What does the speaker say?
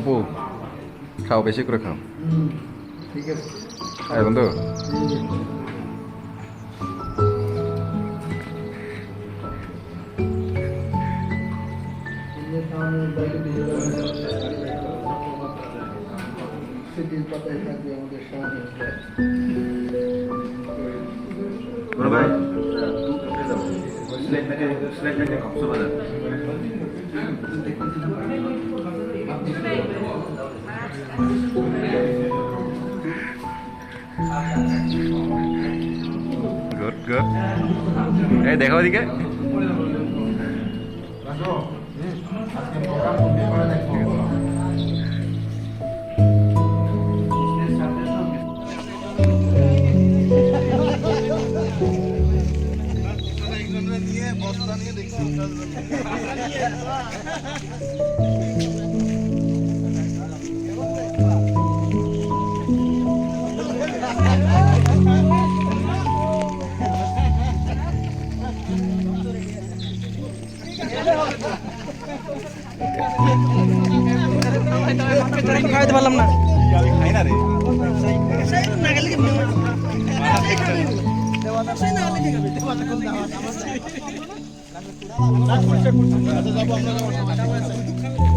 অপু খাও, বেশি করে খাও। ঠিক আছে। আয় বন্ধু। স্মৃতির পাতায় থাকবে আমাদের সমাজের। बड़ा भाई स्लेट में कब सुबह গুড গুড। এই দেখো ওদিকে। খাইতে পারলাম না, खाई ना रे আচ্ছা যাবো আমরা।